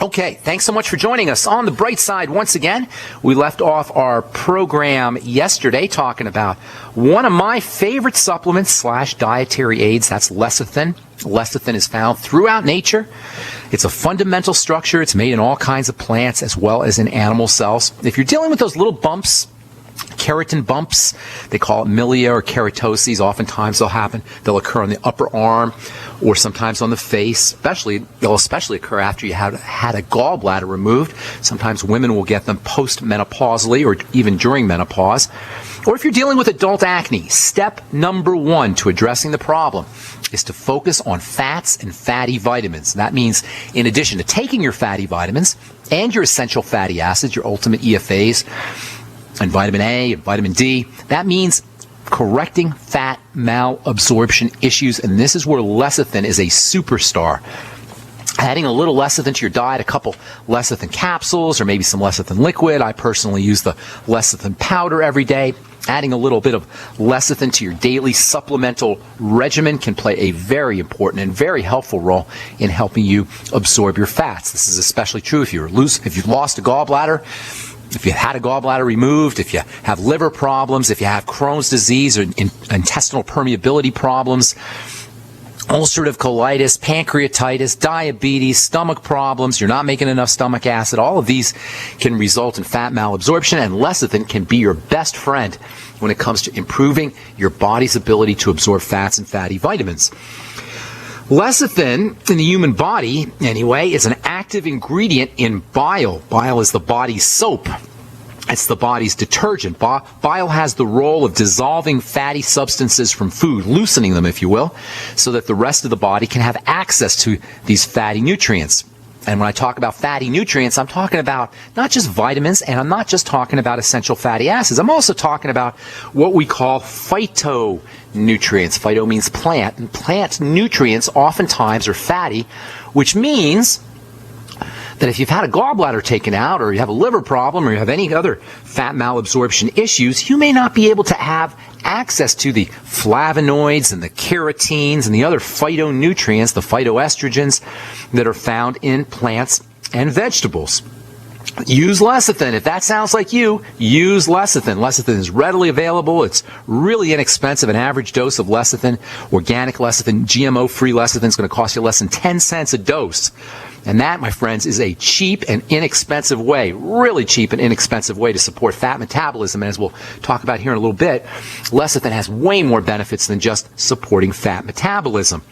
Okay, thanks so much for joining us. On the bright side, once again, we left off our program yesterday talking about one of my favorite supplements / dietary aids. That's lecithin. Lecithin is found throughout nature. It's a fundamental structure. It's made in all kinds of plants as well as in animal cells. If you're dealing with those little bumps, keratin bumps, they call it milia or keratoses. Oftentimes they'll occur on the upper arm or sometimes on the face. They'll especially occur after you had a gallbladder removed. Sometimes women will get them post-menopausally or even during menopause. Or if you're dealing with adult acne, step number 1 to addressing the problem is to focus on fats and fatty vitamins. That means in addition to taking your fatty vitamins and your essential fatty acids, your ultimate EFAs, and vitamin A and vitamin D, that means correcting fat malabsorption issues, and this is where lecithin is a superstar. Adding a little lecithin to your diet, a couple lecithin capsules or maybe some lecithin liquid. I personally use the lecithin powder every day. Adding a little bit of lecithin to your daily supplemental regimen can play a very important and very helpful role in helping you absorb your fats. This is especially true if you've lost a gallbladder, if you had a gallbladder removed, if you have liver problems, if you have Crohn's disease or intestinal permeability problems, ulcerative colitis, pancreatitis, diabetes, stomach problems, you're not making enough stomach acid, all of these can result in fat malabsorption, and lecithin can be your best friend when it comes to improving your body's ability to absorb fats and fatty vitamins. Lecithin in the human body, anyway, is an active ingredient in bile. Bile is the body's soap. It's the body's detergent. Bile has the role of dissolving fatty substances from food, loosening them, if you will, so that the rest of the body can have access to these fatty nutrients. And when I talk about fatty nutrients, I'm talking about not just vitamins, and I'm not just talking about essential fatty acids. I'm also talking about what we call phytonutrients. Phyto means plant, and plant nutrients oftentimes are fatty, which means that if you've had a gallbladder taken out, or you have a liver problem, or you have any other fat malabsorption issues, you may not be able to have access to the flavonoids and the keratins and the other phytonutrients, the phytoestrogens that are found in plants and vegetables. Use lecithin. If that sounds like you, use lecithin. Lecithin is readily available. It's really inexpensive. An average dose of lecithin, organic lecithin, GMO-free lecithin is going to cost you less than 10 cents a dose. And that, my friends, is a cheap and inexpensive way, really cheap and inexpensive way to support fat metabolism. And as we'll talk about here in a little bit, lecithin has way more benefits than just supporting fat metabolism.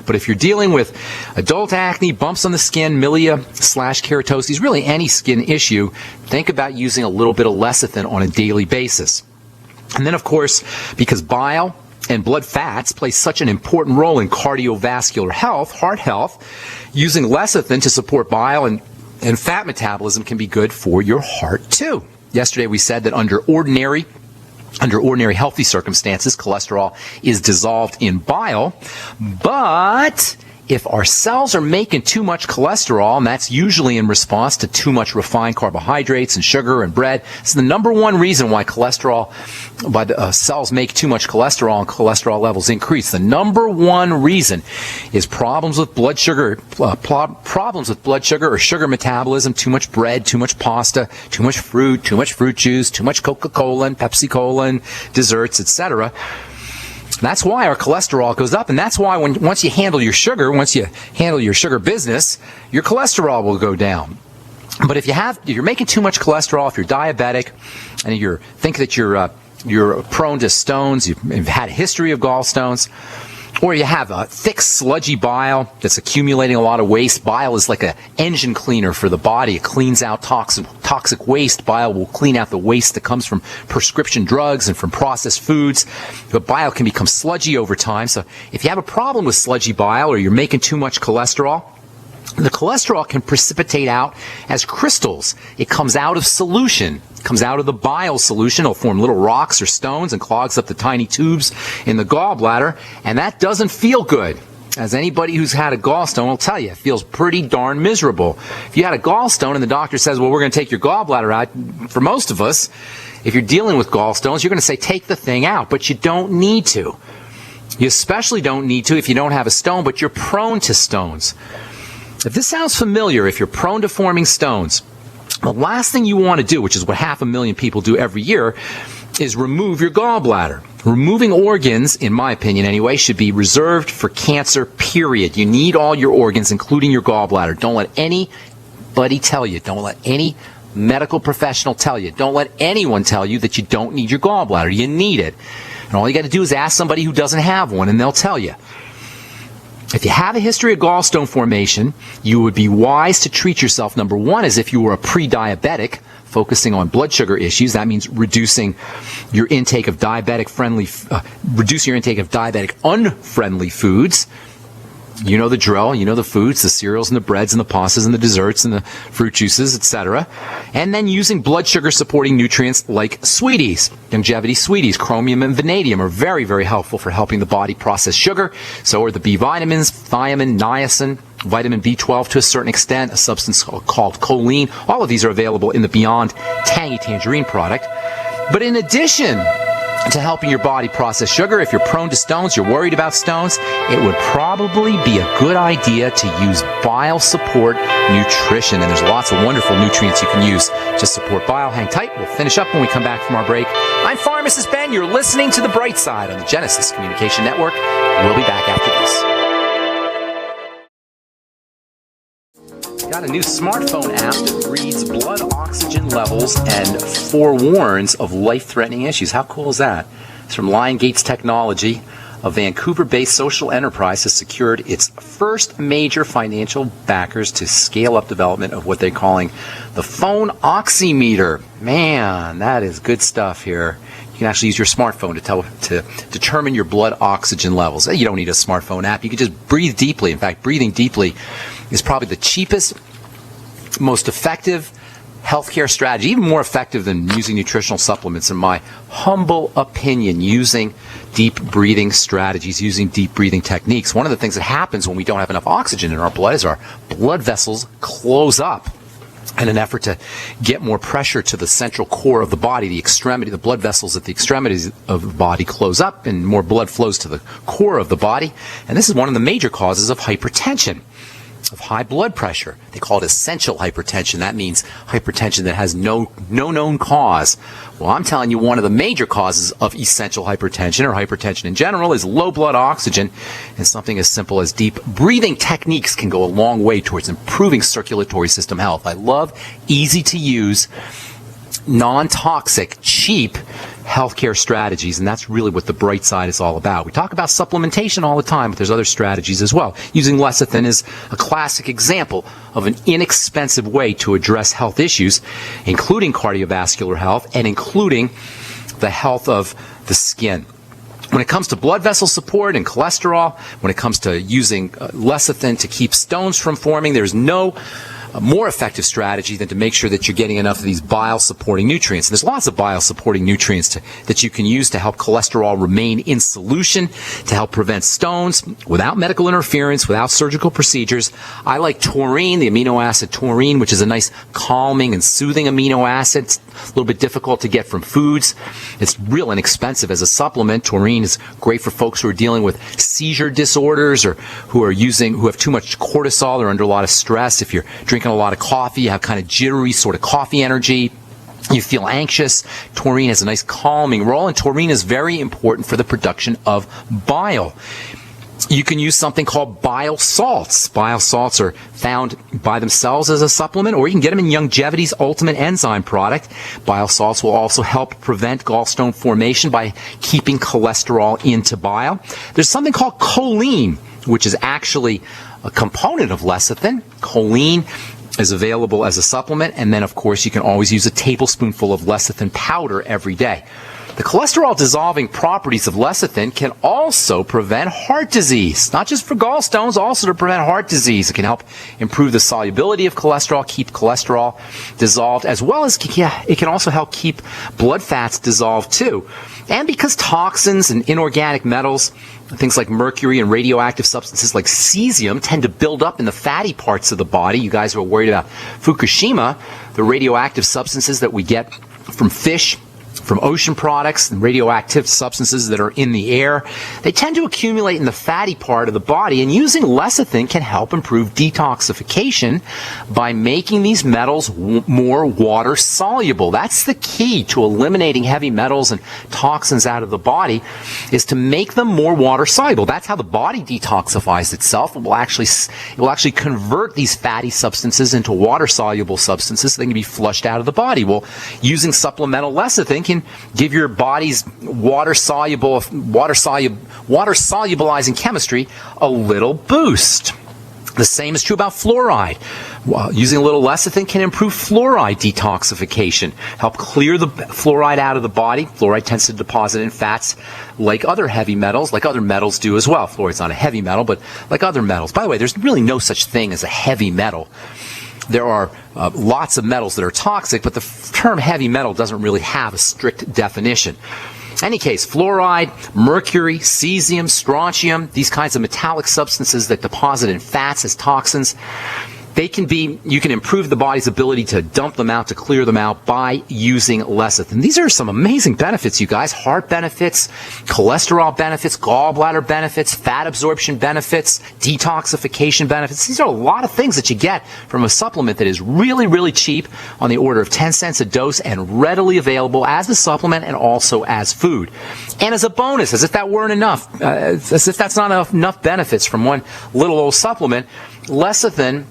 But if you're dealing with adult acne, bumps on the skin, milia / keratoses, really any skin issue, think about using a little bit of lecithin on a daily basis. And then, of course, because bile and blood fats play such an important role in cardiovascular health, heart health, using lecithin to support bile and fat metabolism can be good for your heart too. Yesterday we said that under ordinary healthy circumstances, cholesterol is dissolved in bile, but if our cells are making too much cholesterol, and that's usually in response to too much refined carbohydrates and sugar and bread, it's the number one reason why cells make too much cholesterol and cholesterol levels increase. The number one reason is problems with blood sugar or sugar metabolism, too much bread, too much pasta, too much fruit juice, too much Coca-Cola and Pepsi-Cola and desserts, etc. That's why our cholesterol goes up, and that's why once you handle your sugar business, your cholesterol will go down. But if you're making too much cholesterol, if you're diabetic, and you think that you're prone to stones, you've had a history of gallstones, or you have a thick, sludgy bile that's accumulating a lot of waste. Bile is like an engine cleaner for the body. It cleans out toxic waste. Bile will clean out the waste that comes from prescription drugs and from processed foods. But bile can become sludgy over time. So if you have a problem with sludgy bile or you're making too much cholesterol, the cholesterol can precipitate out as crystals. It comes out of solution. It comes out of the bile solution. It'll form little rocks or stones and clogs up the tiny tubes in the gallbladder, and that doesn't feel good. As anybody who's had a gallstone will tell you, it feels pretty darn miserable. If you had a gallstone and the doctor says, well, we're going to take your gallbladder out, for most of us, if you're dealing with gallstones, you're going to say, take the thing out, but you don't need to. You especially don't need to if you don't have a stone, but you're prone to stones. If this sounds familiar, if you're prone to forming stones, the last thing you want to do, which is what 500,000 people do every year, is remove your gallbladder. Removing organs, in my opinion anyway, should be reserved for cancer, period. You need all your organs, including your gallbladder. Don't let anybody tell you. Don't let any medical professional tell you. Don't let anyone tell you that you don't need your gallbladder. You need it. And all you got to do is ask somebody who doesn't have one, and they'll tell you. If you have a history of gallstone formation, you would be wise to treat yourself, number one, as if you were a pre-diabetic, focusing on blood sugar issues. That means reducing your intake of unfriendly foods. You know the drill. You know the foods, the cereals and the breads and the pastas and the desserts and the fruit juices, etc. And then using blood sugar supporting nutrients like sweeties, longevity sweeties, chromium and vanadium are very, very helpful for helping the body process sugar. So are the B vitamins, thiamine, niacin, vitamin B12 to a certain extent, a substance called choline. All of these are available in the Beyond Tangy Tangerine product. But in addition to helping your body process sugar, if you're prone to stones, you're worried about stones, it would probably be a good idea to use bile support nutrition. And there's lots of wonderful nutrients you can use to support bile. Hang tight. We'll finish up when we come back from our break. I'm Pharmacist Ben. You're listening to The Bright Side on the Genesis Communication Network. We'll be back after this. Got a new smartphone app that reads blood oxygen levels and forewarns of life-threatening issues. How cool is that? It's from Lion Gates Technology. A Vancouver-based social enterprise has secured its first major financial backers to scale up development of what they're calling the phone oximeter. Man, that is good stuff here. You can actually use your smartphone to determine your blood oxygen levels. You don't need a smartphone app. You can just breathe deeply. In fact, breathing deeply is probably the cheapest, most effective healthcare strategy, even more effective than using nutritional supplements, in my humble opinion, using deep breathing strategies, using deep breathing techniques. One of the things that happens when we don't have enough oxygen in our blood is our blood vessels close up in an effort to get more pressure to the central core of the body. The blood vessels at the extremities of the body close up and more blood flows to the core of the body. And this is one of the major causes of hypertension, of high blood pressure. They call it essential hypertension. That means hypertension that has no known cause. Well, I'm telling you, one of the major causes of essential hypertension, or hypertension in general, is low blood oxygen. And something as simple as deep breathing techniques can go a long way towards improving circulatory system health. I love easy to use, non-toxic, cheap healthcare strategies, and that's really what the Bright Side is all about. We talk about supplementation all the time, but there's other strategies as well. Using lecithin is a classic example of an inexpensive way to address health issues, including cardiovascular health and including the health of the skin. When it comes to blood vessel support and cholesterol, when it comes to using lecithin to keep stones from forming, there's no more effective strategy than to make sure that you're getting enough of these bile-supporting nutrients. And there's lots of bile-supporting nutrients that you can use to help cholesterol remain in solution, to help prevent stones without medical interference, without surgical procedures. I like taurine, the amino acid taurine, which is a nice calming and soothing amino acid. It's a little bit difficult to get from foods. It's real inexpensive as a supplement. Taurine is great for folks who are dealing with seizure disorders or who have too much cortisol or under a lot of stress. If you're drinking a lot of coffee, you have kind of jittery sort of coffee energy, you feel anxious, taurine has a nice calming role, and taurine is very important for the production of bile. You can use something called bile salts. Bile salts are found by themselves as a supplement, or you can get them in Longevity's Ultimate Enzyme product. Bile salts will also help prevent gallstone formation by keeping cholesterol into bile. There's something called choline, which is actually a component of lecithin. Choline is available as a supplement, and then of course you can always use a tablespoonful of lecithin powder every day. The cholesterol-dissolving properties of lecithin can also prevent heart disease, not just for gallstones, also to prevent heart disease. It can help improve the solubility of cholesterol, keep cholesterol dissolved, as well as it can also help keep blood fats dissolved too. And because toxins and inorganic metals, things like mercury and radioactive substances like cesium, tend to build up in the fatty parts of the body. You guys are worried about Fukushima, the radioactive substances that we get from fish from ocean products and radioactive substances that are in the air. They tend to accumulate in the fatty part of the body, and using lecithin can help improve detoxification by making these metals more water soluble. That's the key to eliminating heavy metals and toxins out of the body, is to make them more water soluble. That's how the body detoxifies itself. It will actually convert these fatty substances into water soluble substances so they can be flushed out of the body. Well, using supplemental lecithin can give your body's water solubilizing chemistry a little boost. The same is true about fluoride. Using a little lecithin can improve fluoride detoxification, help clear the fluoride out of the body. Fluoride tends to deposit in fats like other heavy metals, like other metals do as well. Fluoride's not a heavy metal, but like other metals. By the way, there's really no such thing as a heavy metal. There are lots of metals that are toxic, but the term heavy metal doesn't really have a strict definition. In any case, fluoride, mercury, cesium, strontium, these kinds of metallic substances that deposit in fats as toxins, you can improve the body's ability to dump them out, to clear them out by using lecithin. These are some amazing benefits, you guys. Heart benefits, cholesterol benefits, gallbladder benefits, fat absorption benefits, detoxification benefits. These are a lot of things that you get from a supplement that is really, really cheap, on the order of 10 cents a dose, and readily available as a supplement and also as food. And as a bonus, as if that weren't enough, as if that's not enough benefits from one little old supplement, lecithin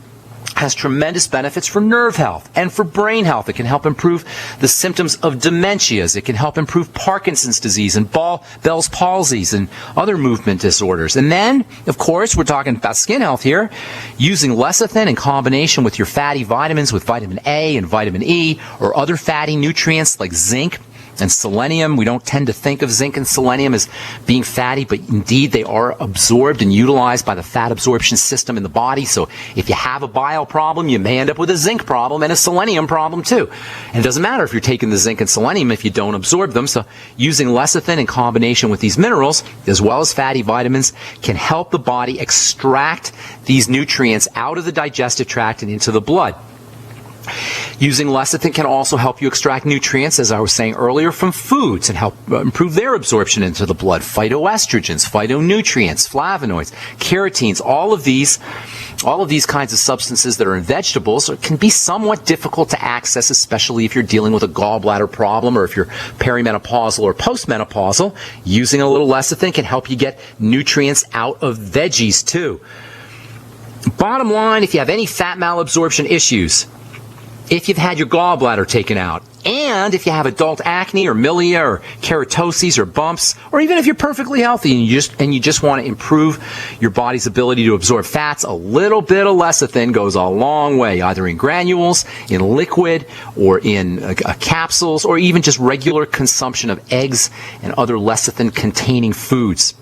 has tremendous benefits for nerve health and for brain health. It can help improve the symptoms of dementias. It can help improve Parkinson's disease and Bell's palsies and other movement disorders. And then, of course, we're talking about skin health here. Using lecithin in combination with your fatty vitamins, with vitamin A and vitamin E, or other fatty nutrients like zinc and selenium. We don't tend to think of zinc and selenium as being fatty, but indeed they are absorbed and utilized by the fat absorption system in the body. So if you have a bile problem, you may end up with a zinc problem and a selenium problem too. And it doesn't matter if you're taking the zinc and selenium if you don't absorb them. So using lecithin in combination with these minerals, as well as fatty vitamins, can help the body extract these nutrients out of the digestive tract and into the blood. Using lecithin can also help you extract nutrients, as I was saying earlier, from foods and help improve their absorption into the blood. Phytoestrogens, phytonutrients, flavonoids, carotenes, all of these kinds of substances that are in vegetables can be somewhat difficult to access, especially if you're dealing with a gallbladder problem or if you're perimenopausal or postmenopausal. Using a little lecithin can help you get nutrients out of veggies too. Bottom line, if you have any fat malabsorption issues, if you've had your gallbladder taken out, and if you have adult acne or milia or keratoses or bumps, or even if you're perfectly healthy and you just want to improve your body's ability to absorb fats, a little bit of lecithin goes a long way, either in granules, in liquid, or in capsules, or even just regular consumption of eggs and other lecithin-containing foods.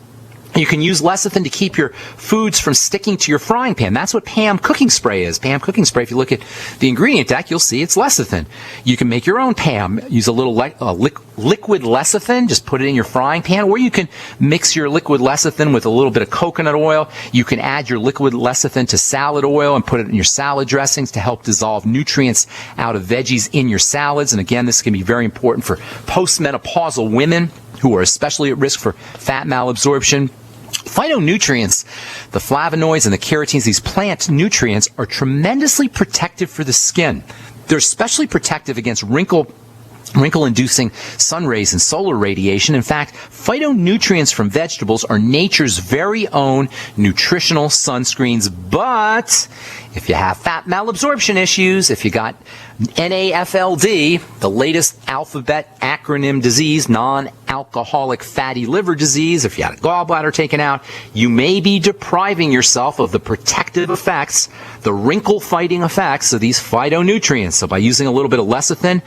You can use lecithin to keep your foods from sticking to your frying pan. That's what Pam cooking spray is. Pam cooking spray, if you look at the ingredient deck, you'll see it's lecithin. You can make your own Pam. Use a little liquid lecithin. Just put it in your frying pan. Or you can mix your liquid lecithin with a little bit of coconut oil. You can add your liquid lecithin to salad oil and put it in your salad dressings to help dissolve nutrients out of veggies in your salads. And again, this can be very important for postmenopausal women who are especially at risk for fat malabsorption. Phytonutrients, the flavonoids and the carotenes, these plant nutrients, are tremendously protective for the skin. They're especially protective against wrinkle-inducing sun rays and solar radiation. In fact, phytonutrients from vegetables are nature's very own nutritional sunscreens. But if you have fat malabsorption issues, if you got NAFLD, the latest alphabet acronym disease, non-alcoholic fatty liver disease, if you had a gallbladder taken out, you may be depriving yourself of the protective effects, the wrinkle-fighting effects of these phytonutrients. So by using a little bit of lecithin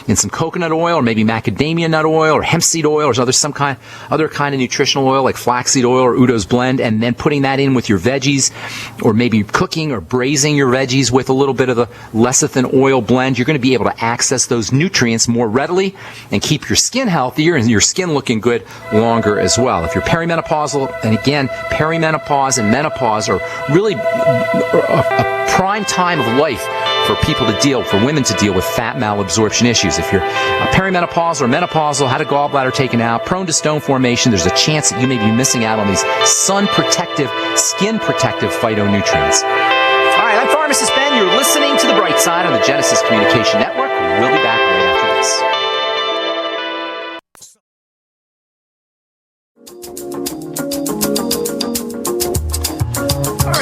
in some coconut oil, or maybe macadamia nut oil, or hemp seed oil, or other kind of nutritional oil like flaxseed oil or Udo's blend, and then putting that in with your veggies, or maybe cooking or braising your veggies with a little bit of the lecithin oil blend, you're going to be able to access those nutrients more readily and keep your skin healthier and your skin looking good longer as well. If you're perimenopausal, and again, perimenopause and menopause are really a prime time of life for for women to deal with fat malabsorption issues. If you're perimenopausal or menopausal, had a gallbladder taken out, prone to stone formation, there's a chance that you may be missing out on these sun-protective, skin-protective phytonutrients. All right, I'm Pharmacist Ben. You're listening to The Bright Side on the Genesis Communication Network. We'll be back right after this.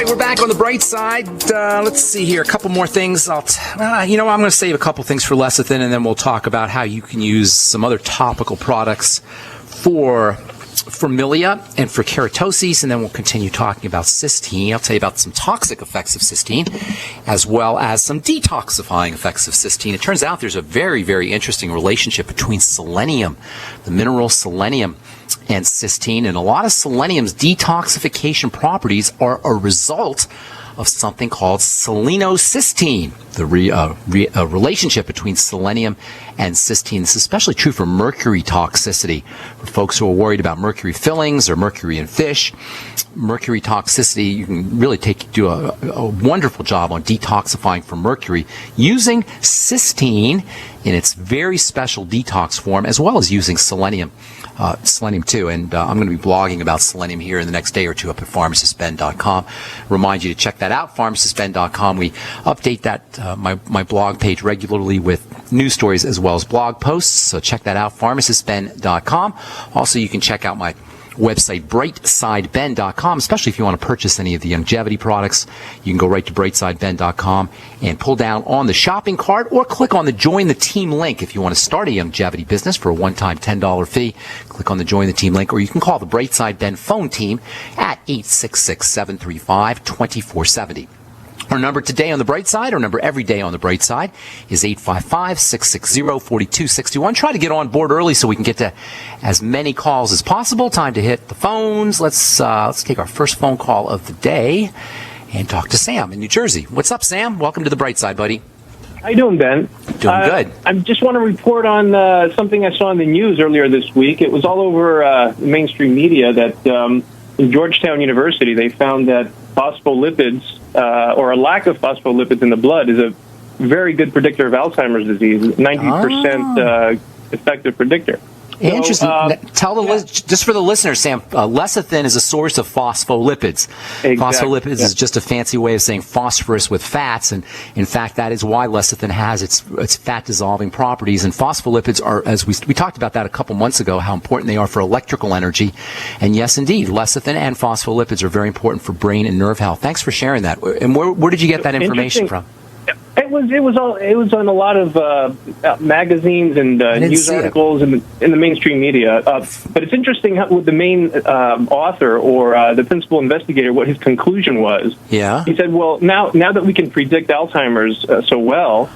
We're back on the bright side. Let's see here. A couple more things. I'm going to save a couple things for lecithin, and then we'll talk about how you can use some other topical products for milia and for keratoses, and then we'll continue talking about cysteine. I'll tell you about some toxic effects of cysteine, as well as some detoxifying effects of cysteine. It turns out there's a very, very interesting relationship between selenium, the mineral selenium, and cysteine, and a lot of selenium's detoxification properties are a result of something called selenocysteine, the relationship between selenium and cysteine. This is especially true for mercury toxicity. For folks who are worried about mercury fillings or mercury in fish, mercury toxicity, you can really do a wonderful job on detoxifying from mercury using cysteine in its very special detox form, as well as using selenium too. And I'm going to be blogging about selenium here in the next day or two up at pharmacistben.com. Remind you to check that out, pharmacistben.com. We update that my blog page regularly with news stories as well as blog posts. So check that out, pharmacistben.com. Also, you can check out my website, brightsideben.com, especially if you want to purchase any of the longevity products. You can go right to brightsideben.com and pull down on the shopping cart or click on the Join the Team link if you want to start a longevity business for a one-time $10 fee. Click on the Join the Team link, or you can call the Brightside Ben phone team at 866-735-2470. Our number today on the bright side, our number every day on the bright side, is 855-660-4261. Try to get on board early so we can get to as many calls as possible. Time to hit the phones. Let's take our first phone call of the day and talk to Sam in New Jersey. What's up, Sam? Welcome to the bright side, buddy. How you doing, Ben? Doing good. I just want to report on something I saw in the news earlier this week. It was all over mainstream media that in Georgetown University they found that phospholipids, or a lack of phospholipids in the blood, is a very good predictor of Alzheimer's disease, 90% effective predictor. Interesting. Just for the listeners, Sam, lecithin is a source of phospholipids. Exactly. Phospholipids is just a fancy way of saying phosphorus with fats, and in fact, that is why lecithin has its fat-dissolving properties. And phospholipids are, as we talked about that a couple months ago, how important they are for electrical energy. And yes, indeed, lecithin and phospholipids are very important for brain and nerve health. Thanks for sharing that. And where did you get that information from? It was on a lot of magazines and news articles in the mainstream media. But it's interesting with the main author or the principal investigator, what his conclusion was. Yeah. He said, well, now that we can predict Alzheimer's so well,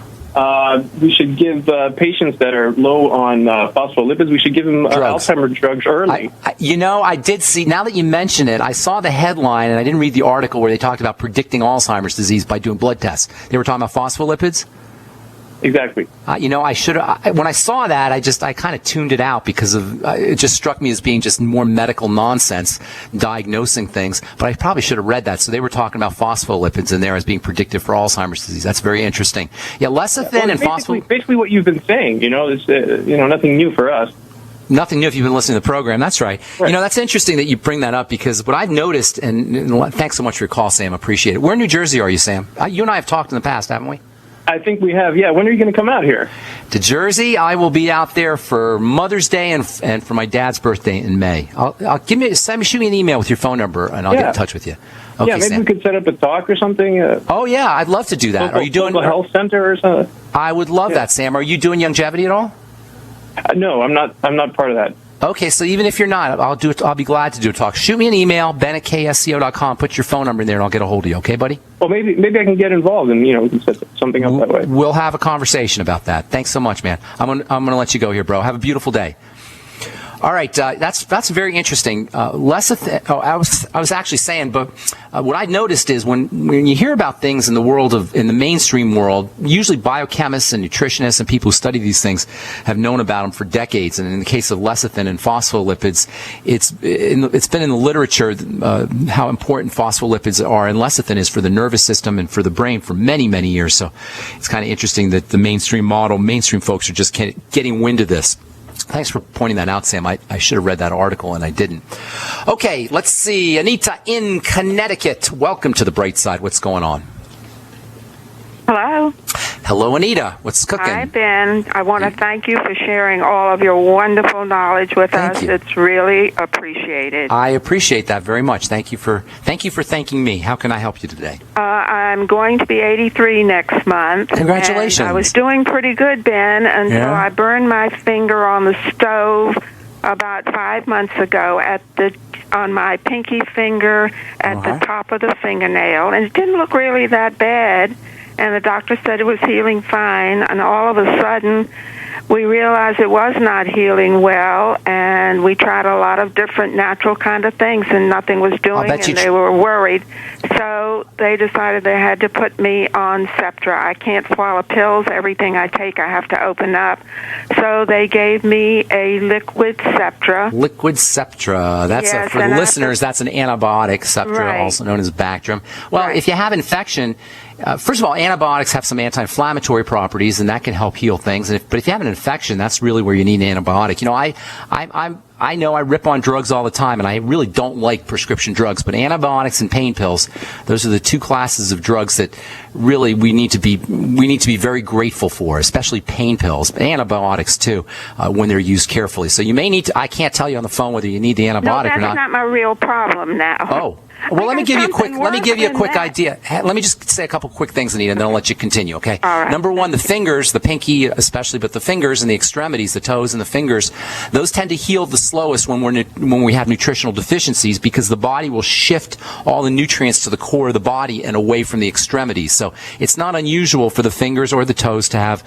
we should give patients that are low on phospholipids, we should give them Alzheimer's drugs early. I did see, now that you mention it, I saw the headline, and I didn't read the article where they talked about predicting Alzheimer's disease by doing blood tests. They were talking about phospholipids? Exactly. I should have. When I saw that, I kind of tuned it out because it just struck me as being just more medical nonsense, diagnosing things. But I probably should have read that. So they were talking about phospholipids in there as being predictive for Alzheimer's disease. That's very interesting. Yeah, lecithin and phospholipids. Basically, what you've been saying. It's nothing new for us. Nothing new if you've been listening to the program. That's right. That's interesting that you bring that up, because what I've noticed, and thanks so much for your call, Sam. I appreciate it. Where in New Jersey are you, Sam? You and I have talked in the past, haven't we? I think we have, yeah. When are you going to come out here? To Jersey, I will be out there for Mother's Day and for my dad's birthday in May. Shoot me an email with your phone number, and I'll get in touch with you. Okay, yeah, maybe Sam. We could set up a talk or something. Oh yeah, I'd love to do that. Are you doing a health center or something? I would love that, Sam. Are you doing longevity at all? No, I'm not. I'm not part of that. Okay, so even if you're not, I'll be glad to do a talk. Shoot me an email, ben@ksco.com. Put your phone number in there, and I'll get a hold of you. Okay, buddy? Well, maybe I can get involved, and we can set something up that way. We'll have a conversation about that. Thanks so much, man. I'm gonna let you go here, bro. Have a beautiful day. All right, that's very interesting. Lecithin. Oh, I was actually saying, but what I noticed is when you hear about things in the mainstream world, usually biochemists and nutritionists and people who study these things have known about them for decades. And in the case of lecithin and phospholipids, it's been in the literature how important phospholipids are and lecithin is for the nervous system and for the brain for many, many years. So it's kind of interesting that the mainstream folks are just getting wind of this. Thanks for pointing that out, Sam. I should have read that article, and I didn't. Okay, let's see. Anita in Connecticut. Welcome to the bright side. What's going on? Hello. Hello, Anita. What's cooking? Hi, Ben. I want to thank you for sharing all of your wonderful knowledge with us. You. It's really appreciated. I appreciate that very much. Thank you for thanking me. How can I help you today? I'm going to be 83 next month. Congratulations. And I was doing pretty good, Ben, until I burned my finger on the stove about 5 months ago on my pinky finger at the top of the fingernail, and it didn't look really that bad. And the doctor said it was healing fine, and all of a sudden we realized it was not healing well, and we tried a lot of different natural kind of things, and nothing was doing, and they were worried. So they decided they had to put me on Septra. I can't swallow pills. Everything I take, I have to open up. So they gave me a liquid Septra. Liquid Septra. That's for the listeners, that's an antibiotic, Septra, also known as Bactrim. Well, if you have infection, first of all, antibiotics have some anti-inflammatory properties, and that can help heal things. But if you have an infection, that's really where you need an antibiotic. You know, I know I rip on drugs all the time, and I really don't like prescription drugs. But antibiotics and pain pills, those are the two classes of drugs that really we need to be very grateful for, especially pain pills, but antibiotics too, when they're used carefully. So you may need to. I can't tell you on the phone whether you need the antibiotic or not. No, that's not my real problem now. Oh. Well, let me give you a quick idea. Let me just say a couple quick things, Anita, and then I'll let you continue, okay? All right. Number one, the fingers, the pinky especially, but the fingers and the extremities, the toes and the fingers, those tend to heal the slowest when we have nutritional deficiencies, because the body will shift all the nutrients to the core of the body and away from the extremities. So it's not unusual for the fingers or the toes to have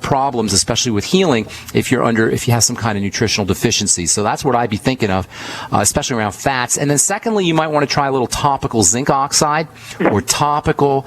problems, especially with healing, if you have some kind of nutritional deficiency. So that's what I'd be thinking of, especially around fats. And then secondly, you might want to try a little topical zinc oxide or topical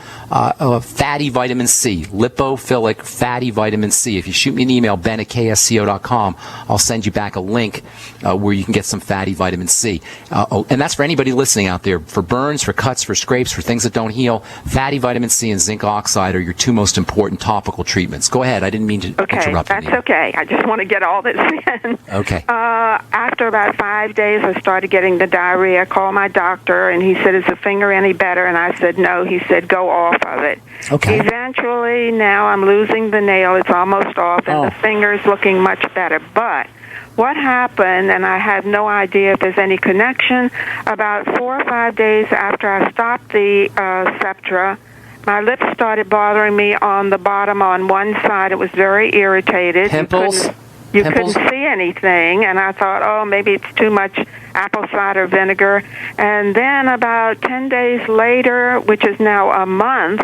fatty vitamin C, lipophilic fatty vitamin C. If you shoot me an email, ben@ksco.com, I'll send you back a link where you can get some fatty vitamin C. And that's for anybody listening out there. For burns, for cuts, for scrapes, for things that don't heal, fatty vitamin C and zinc oxide are your two most important topical treatments. Go ahead. I didn't mean to interrupt you. That's okay. I just want to get all this in. Okay. After about 5 days, I started getting the diarrhea. I called my doctor, and he said, "Is the finger any better?" And I said, "No." He said, "Go off of it." Okay. Eventually, now I'm losing the nail. It's almost off, and the finger's looking much better. But what happened, and I have no idea if there's any connection, about 4 or 5 days after I stopped the Septra, my lips started bothering me on the bottom on one side. It was very irritated. Pimples? You couldn't see anything, and I thought, oh, maybe it's too much apple cider vinegar. And then about 10 days later, which is now a month,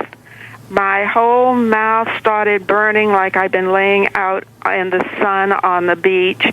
my whole mouth started burning like I'd been laying out in the sun on the beach,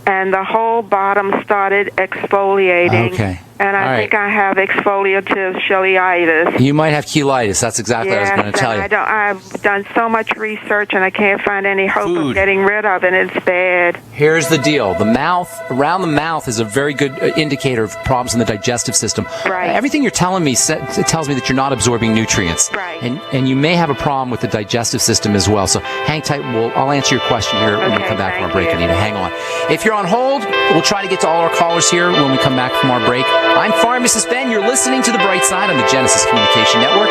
and the whole bottom started exfoliating. Okay. And I think I have exfoliative ciliitis. You might have colitis. That's exactly what I was going to tell you. I've done so much research, and I can't find any hope of getting rid of it. It's bad. Here's the deal. The mouth, around the mouth, is a very good indicator of problems in the digestive system. Right. Everything you're telling me tells me that you're not absorbing nutrients. Right. And you may have a problem with the digestive system as well. So hang tight. I'll answer your question here when we come back from our break, Anita. Hang on. If you're on hold, we'll try to get to all our callers here when we come back from our break. I'm Pharmacist Ben. You're listening to The Bright Side on the Genesis Communication Network.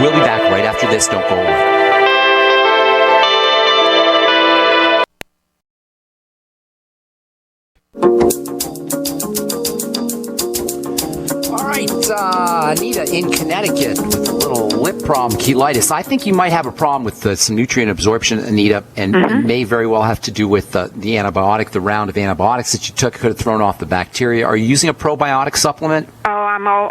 We'll be back right after this. Don't go away. Anita in Connecticut with a little lip problem, colitis. I think you might have a problem with some nutrient absorption, Anita, and it may very well have to do with the antibiotic, the round of antibiotics that you took could have thrown off the bacteria. Are you using a probiotic supplement?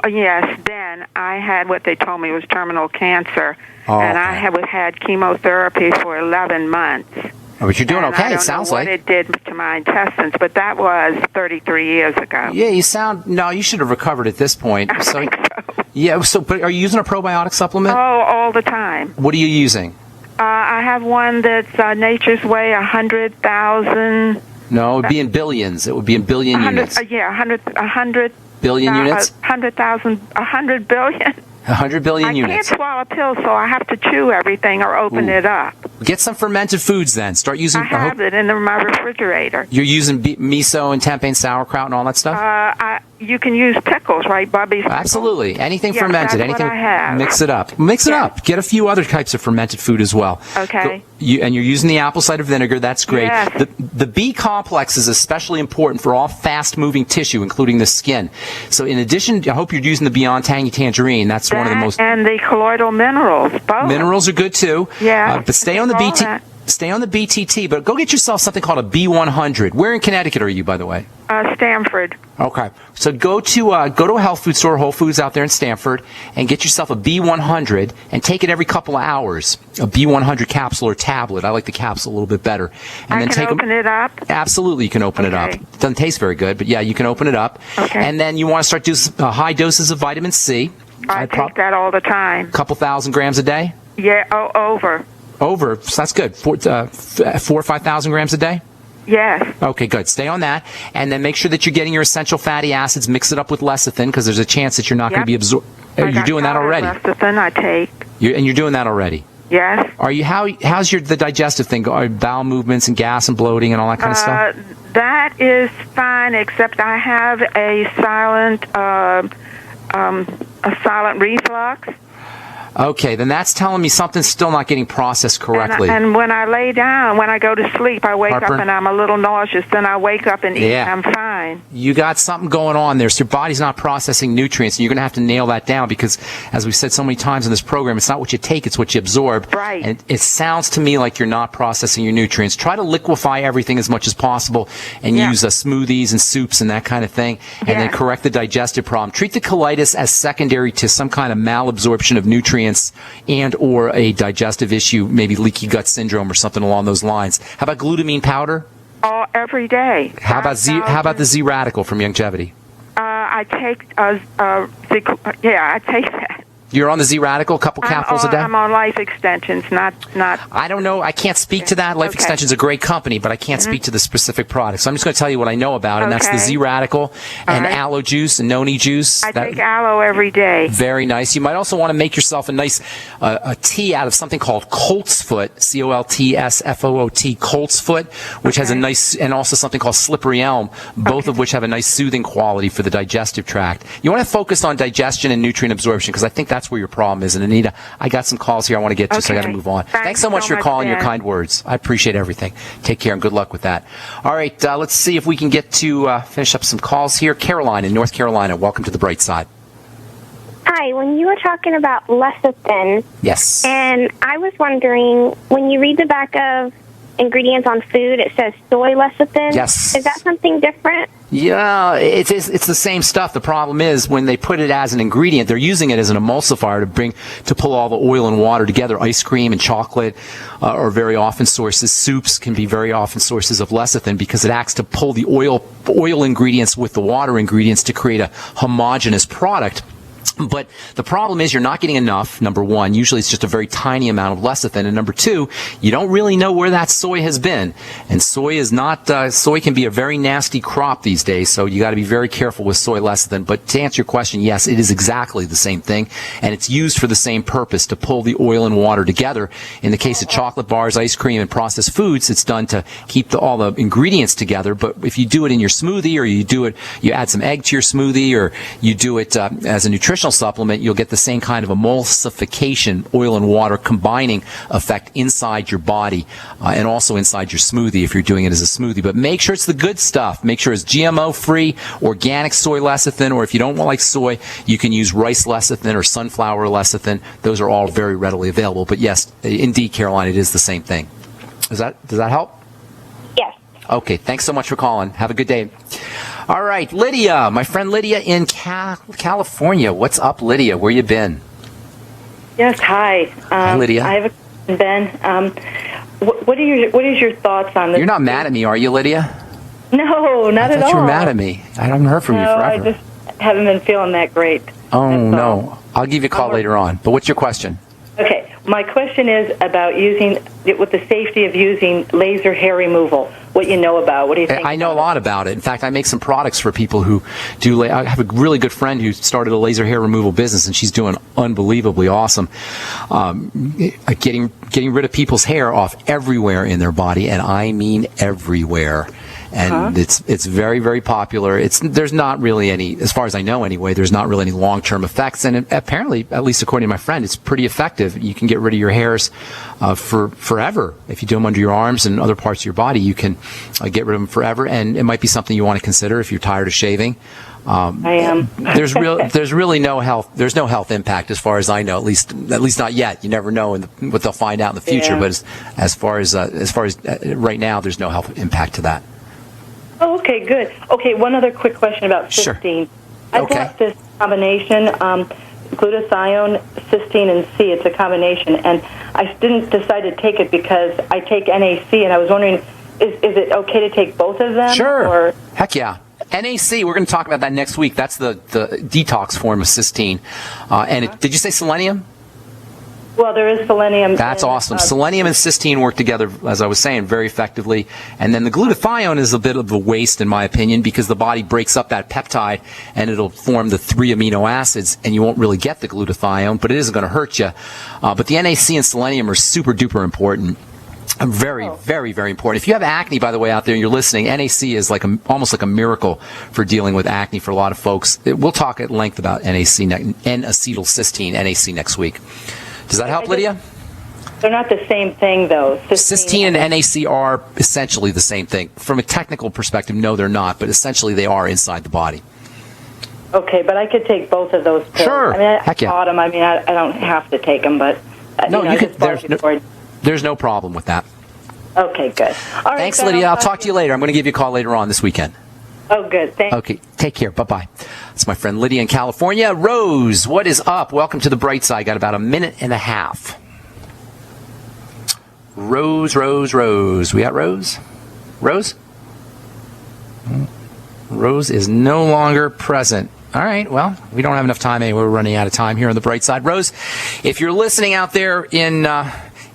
Yes, Ben. I had what they told me was terminal cancer, and I had had chemotherapy for 11 months. Oh, but you're doing okay, it sounds like. I don't know what it did to my intestines, but that was 33 years ago. Yeah, you should have recovered at this point. I think so. Yeah, but are you using a probiotic supplement? Oh, all the time. What are you using? I have one that's Nature's Way, 100,000. No, it would be in billions. It would be in billion units. 100 billion units? 100,000, 100 billion. 100 billion units. I can't swallow pills, so I have to chew everything or open it up. Get some fermented foods then. Start using. I have it in my refrigerator. You're using miso and tempeh and sauerkraut and all that stuff? You can use pickles, right, Bubby's? Absolutely. Anything fermented. That's anything. What I have. Mix it up. Mix it up. Get a few other types of fermented food as well. Okay. And you're using the apple cider vinegar. That's great. Yes. The B complex is especially important for all fast-moving tissue, including the skin. So in addition, I hope you're using the Beyond Tangy Tangerine. That's one of the most. And the colloidal minerals, both. Minerals are good too. Yeah. But stay on the BT. Stay on the BTT, but go get yourself something called a B100. Where in Connecticut are you, by the way? Stanford. Okay. So go to a health food store, Whole Foods out there in Stanford, and get yourself a B100 and take it every couple of hours. A B100 capsule or tablet. I like the capsule a little bit better. And then take open it up? Absolutely, you can open it up. It doesn't taste very good, but yeah, you can open it up. Okay. And then you want to start doing high doses of vitamin C. I take that all the time. A couple thousand grams a day? Yeah, over. Over, so that's good. 4,000 or 5,000 grams a day? Yes. Okay, good. Stay on that. And then make sure that you're getting your essential fatty acids. Mix it up with lecithin because there's a chance that you're not going to be absorbed. You're doing that already? Lecithin I take. And you're doing that already? Yes. Are you? How's the digestive thing? Bowel movements and gas and bloating and all that kind of stuff? That is fine, except I have a silent reflux. Okay, then that's telling me something's still not getting processed correctly. And when I lay down, when I go to sleep, I wake up and I'm a little nauseous. Then I wake up and eat and I'm fine. You got something going on there. So your body's not processing nutrients, and you're going to have to nail that down because, as we've said so many times in this program, it's not what you take, it's what you absorb. Right. And it sounds to me like you're not processing your nutrients. Try to liquefy everything as much as possible and use smoothies and soups and that kind of thing, and then correct the digestive problem. Treat the colitis as secondary to some kind of malabsorption of nutrients and or a digestive issue, maybe leaky gut syndrome or something along those lines. How about glutamine powder? Every day. How about the Z Radical from Longevity? I take I take that. You're on the Z Radical, a couple capsules a day? I'm on Life Extensions, not. I don't know. I can't speak to that. Life Extension's a great company, but I can't speak to the specific product. So I'm just going to tell you what I know about it, and that's the Z Radical and aloe juice and noni juice. I take aloe every day. Very nice. You might also want to make yourself a nice a tea out of something called coltsfoot, COLTSFOOT, coltsfoot, which has a nice, and also something called slippery elm, both of which have a nice soothing quality for the digestive tract. You want to focus on digestion and nutrient absorption because I think that's where your problem is. And Anita, I got some calls here I want to get to, so I got to move on. Thanks so much for calling, your kind words. I appreciate everything. Take care and good luck with that. All right, let's see if we can get to finish up some calls here. Caroline in North Carolina, welcome to the bright side. Hi, when you were talking about lecithin, yes, and I was wondering, when you read the back of ingredients on food, it says soy lecithin. Yes. Is that something different? Yeah, it's the same stuff. The problem is when they put it as an ingredient, they're using it as an emulsifier to pull all the oil and water together. Ice cream and chocolate are very often sources. Soups can be very often sources of lecithin because it acts to pull the oil ingredients with the water ingredients to create a homogeneous product. But the problem is you're not getting enough, number one. Usually it's just a very tiny amount of lecithin. And number two, you don't really know where that soy has been. And soy can be a very nasty crop these days, so you got to be very careful with soy lecithin. But to answer your question, yes, it is exactly the same thing. And it's used for the same purpose, to pull the oil and water together. In the case of chocolate bars, ice cream, and processed foods, it's done to keep all the ingredients together. But if you do it in your smoothie, or you add some egg to your smoothie, or you do it as a nutritional supplement, you'll get the same kind of emulsification, oil and water combining effect inside your body and also inside your smoothie if you're doing it as a smoothie. But make sure it's the good stuff. Make sure it's GMO-free, organic soy lecithin, or if you don't like soy, you can use rice lecithin or sunflower lecithin. Those are all very readily available. But yes, indeed, Caroline, it is the same thing. Does that help? Yes. Okay, thanks so much for calling. Have a good day. All right, Lydia, my friend Lydia in California. What's up, Lydia? Where you been? Yes, hi. Hi, Lydia. I have a question, Ben. what is your thoughts on this? You're not mad at me, are you, Lydia? No, not at all. I thought you were mad at me. I haven't heard from you forever. I just haven't been feeling that great. Oh, no. I'll give you a call later on. But what's your question? Okay. My question is about with the safety of using laser hair removal. What you know about? What do you think? I know a lot about it. In fact, I make some products for people who do. I have a really good friend who started a laser hair removal business, and she's doing unbelievably awesome. Getting rid of people's hair off everywhere in their body, and I mean everywhere. And it's very, very popular. There's not really any, as far as I know anyway, there's not really any long-term effects. And apparently, at least according to my friend, it's pretty effective. You can get rid of your hairs for forever. If you do them under your arms and other parts of your body, you can get rid of them forever. And it might be something you want to consider if you're tired of shaving. I am. There's really no health. There's no health impact as far as I know. At least not yet. You never know what they'll find out in the future. Yeah. But as far as right now, there's no health impact to that. Oh, okay, good. Okay, one other quick question about cysteine. Sure. I bought this combination, glutathione, cysteine, and C. It's a combination, and I didn't decide to take it because I take NAC, and I was wondering, is it okay to take both of them? Sure. Or? Heck yeah. NAC, we're going to talk about that next week. That's the detox form of cysteine. Did you say selenium? Well, there is selenium. That's awesome. Selenium and cysteine work together, as I was saying, very effectively. And then the glutathione is a bit of a waste, in my opinion, because the body breaks up that peptide and it'll form the 3 amino acids, and you won't really get the glutathione, but it isn't going to hurt you. But the NAC and selenium are super duper important. Very, very, very important. If you have acne, by the way, out there and you're listening, NAC is almost like a miracle for dealing with acne for a lot of folks. We'll talk at length about NAC, N-acetylcysteine, NAC next week. Does that help, Lydia? They're not the same thing, though. Cysteine and NAC are essentially the same thing. From a technical perspective, no, they're not, but essentially they are inside the body. Okay, but I could take both of those pills. Sure. I mean, Heck yeah. I them. I mean, I don't have to take them, but no, you can. There's no problem with that. Okay, good. All right. Thanks, Lydia. I'll talk to you later. I'm going to give you a call later on this weekend. Oh, good. Thanks. Okay, take care. Bye-bye. It's my friend Lydia in California. Rose, what is up? Welcome to the bright side. Got about a minute and a half. Rose. We got Rose? Rose? Rose is no longer present. All right, well, we don't have enough time anyway. We're running out of time here on the bright side. Rose, if you're listening out there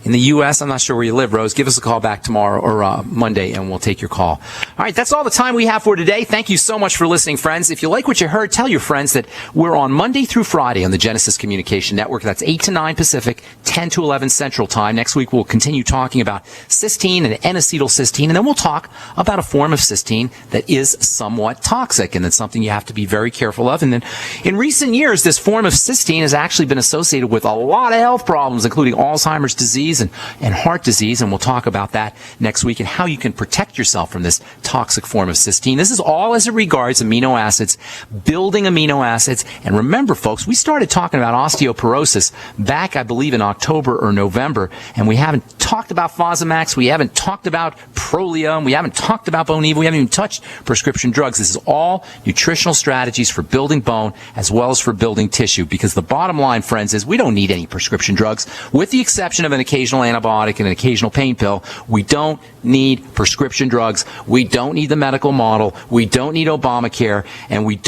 in the U.S., I'm not sure where you live, Rose, give us a call back tomorrow or Monday, and we'll take your call. All right, that's all the time we have for today. Thank you so much for listening, friends. If you like what you heard, tell your friends that we're on Monday through Friday on the Genesis Communication Network. That's 8 to 9 Pacific, 10 to 11 Central Time. Next week, we'll continue talking about cysteine and N-acetylcysteine, and then we'll talk about a form of cysteine that is somewhat toxic, and that's something you have to be very careful of. And then in recent years, this form of cysteine has actually been associated with a lot of health problems, including Alzheimer's disease and heart disease, and we'll talk about that next week and how you can protect yourself from this toxic form of cysteine. This is all as it regards amino acids, building amino acids. And remember, folks, we started talking about osteoporosis back, I believe, in October or November, and we haven't talked about Fosamax, we haven't talked about Prolia, we haven't talked about Boniva, we haven't even touched prescription drugs. This is all nutritional strategies for building bone as well as for building tissue, because the bottom line, friends, is we don't need any prescription drugs, with the exception of an occasional antibiotic and an occasional pain pill. We don't need prescription drugs. We don't need the medical model. We don't need Obamacare, and we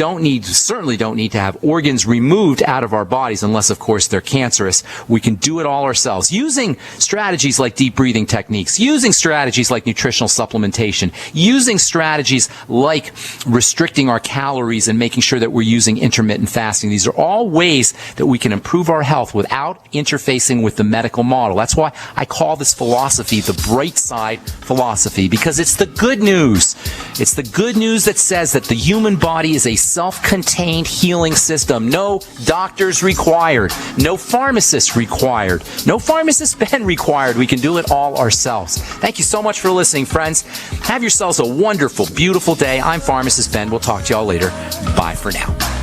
certainly don't need to have organs removed out of our bodies unless, of course, they're cancerous. We can do it all ourselves using strategies like deep breathing techniques, using strategies like nutritional supplementation, using strategies like restricting our calories and making sure that we're using intermittent fasting. These are all ways that we can improve our health without interfacing with the medical model. That's why I call this philosophy the bright side philosophy, because it's the good news. It's the good news that says that the human body is a self-contained healing system. No doctors required. No pharmacists required. No pharmacist Ben required. We can do it all ourselves. Thank you so much for listening, friends. Have yourselves a wonderful, beautiful day. I'm Pharmacist Ben. We'll talk to y'all later. Bye for now.